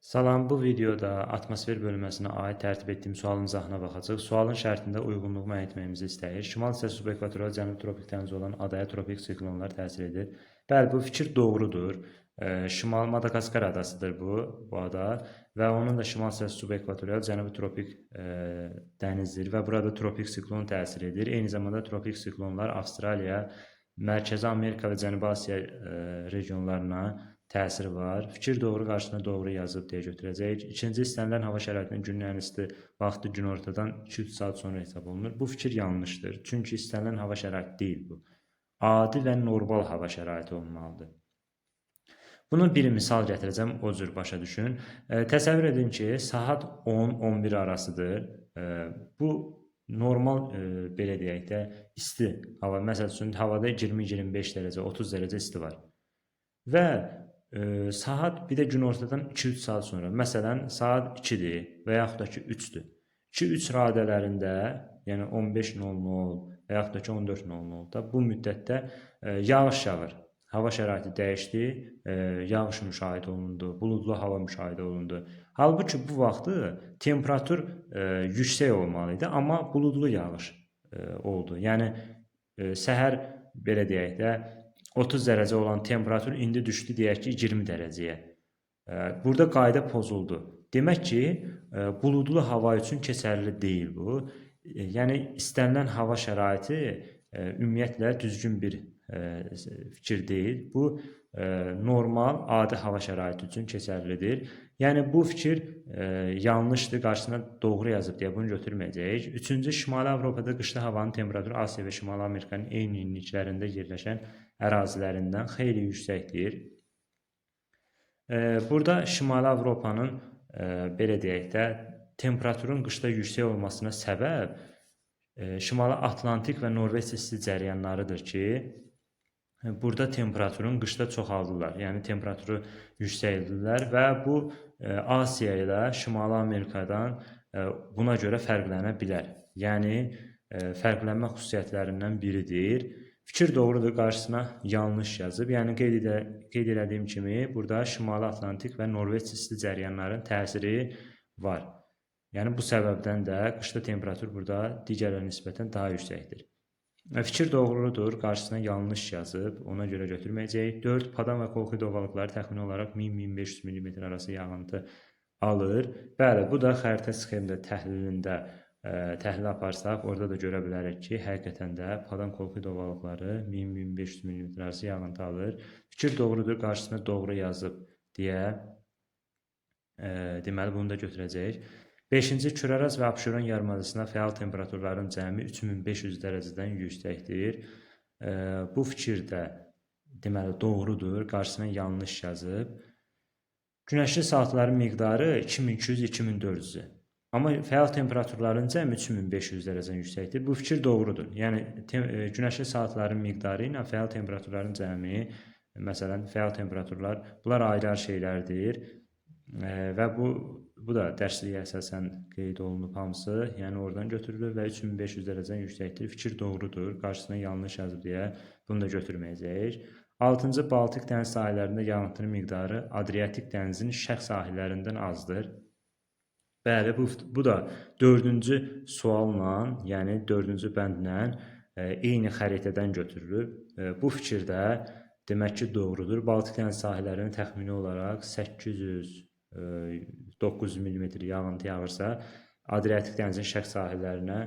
Salam, bu videoda atmosfer bölünməsinə aid tərtib etdiyim sualın izahına baxacağıq. Sualın şərtində uyğunluğu müəyyən etməyimizi istəyir. Şimal hissəsi subekvatoral, cənub tropik dənizi olan adaya tropik siklonlar təsir edir. Bəli, bu fikir doğrudur. Şimal Madagaskar adasıdır bu ada və onun da şimal hissəsi subekvatoral, cənubi tropik dənizdir və burada tropik siklon təsir edir. Eyni zamanda tropik siklonlar Avstraliya, Mərkəzi Amerika və Cənubi Asiya regionlarına təsiri var. Fikir doğru, qarşısına doğru yazıb deyə götürəcəyik. İkinci, istənilən hava şəraitinin günün ən isti vaxtı günortadan 2-3 saat sonra hesab olunur. Bu fikir yanlışdır. Çünki istənilən hava şəraiti deyil bu. Adi və normal hava şəraiti olmalıdır. Bunun bir misal gətirəcəm, o cür başa düşün. Təsəvvür edin ki, saat 10-11 arasıdır. Bu normal, belə deyək də, isti hava. Məsəl üçün, havada 20-25 dərəcə, 30 dərəcə isti var. Və saat bir də günortadan 2-3 saat sonra, məsələn, saat 2-dir və yaxud da ki 3-dür. 2-3 radələrində, yəni 15:00 və yaxud da ki 14:00-da bu müddətdə yağış yağır. Hava şəraiti dəyişdi, yağış müşahidə olundu, buludlu hava müşahidə olundu. Halbuki bu vaxtı temperatur yüksək olmalı idi, amma buludlu yağış oldu. Yəni səhər belə deyək də 30 dərəcə olan temperatur indi düşdü deyək ki 20 dərəcəyə. Burada qayda pozuldu. Demək ki, buludlu hava üçün keçərli deyil bu. Yəni istənilən hava şəraiti ümumiyyətlə düzgün bir fikir deyil. Bu normal, adi hava şəraiti üçün keçərlidir. Yəni bu fikir yanlışdır, qarşısına doğru yazıb deyə bunu götürməyəcəyik. Üçüncü, Şimali Avropada qışda havanın temperaturu Asiya və Şimali Amerikanın eyni enliklərində yerləşən ərazilərindən xeyli yüksəkdir. Burada Şimali Avropanın belə deyək də temperaturun qışda yüksək olmasına səbəb Şimali Atlantik və Norveç isti cərəyanlarıdır ki, burada temperaturun qışda çoxaldırlar. Yəni temperaturu yüksəldirlər və bu Asiya ilə Şimali Amerikadan buna görə fərqlənə bilər. Yəni fərqlənmə xüsusiyyətlərindən biridir. Fikir doğrudur, qarşısına yanlış yazıb. Yəni qeyd elədiyim kimi burada Şimali Atlantik və Norveç isti cərəyanların təsiri var. Yəni bu səbəbdən də qışda temperatur burada digərlərinə nisbətən daha yüksəkdir. Fikir doğrudur, qarşısına yanlış yazıb, ona görə götürməyəcəyik. 4. Padan və Kolxid ovalıqları təxmini olaraq 1000-1500 mm arası yağıntı alır. Bəli, bu da xəritə sxemdə təhlilində təhlil aparsaq, orada da görə bilərik ki, həqiqətən də Padan Kolxid ovalıqları 1000-1500 mm arası yağıntı alır. Fikir doğrudur, qarşısına doğru yazıb deyə deməli bunu da götürəcəyik. 5-ci, Küraraz və Abşeron yarımadasında fəal temperaturların cəmi 3500 dərəcədən yüksəkdir. Bu fikir də deməli doğrudur, qarşısına yanlış yazıb. Günəşli saatların miqdarı 2200-2400-dür. Amma fəal temperaturların cəmi 3500 dərəcədən yüksəkdir. Bu fikir doğrudur. Yəni günəşli saatların miqdarı ilə fəal temperaturların cəmi, məsələn, fəal temperaturlar, bunlar ayrı-ayrı şeylərdir. Və bu da dərsliyə əsasən qeyd olunub hamısı, yəni oradan götürülür və 3500 dərəcədən yüksəkdir. Fikir doğrudur, qarşısına yanlış yazıb deyə bunu da götürməyəcəyik. 6-cı, Baltik dəniz sahillərində yağıntının miqdarı Adriatik dənizinin şərq sahillərindən azdır. Bəli, bu da 4-cü sualla, yəni 4-cü bəndlə eyni xəritədən götürülüb. Bu fikir də demək ki, doğrudur. Baltik dəniz sahillərinin təxmini olaraq 800-900 mm yağıntı yağırsa, Adriatik dənizin şərq sahillərinə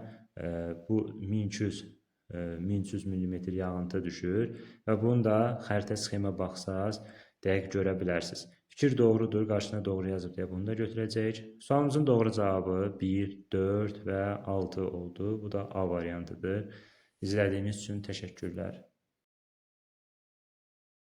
bu 1200 mm yağıntı düşür və bunu da xəritə sxemə baxsaz dəqiq görə bilərsiniz. Fikir doğrudur, qarşısına doğru yazıb deyə bunu da götürəcəyik. Sualımızın doğru cavabı 1, 4 və 6 oldu. Bu da A variantıdır. İzlədiyiniz üçün təşəkkürlər.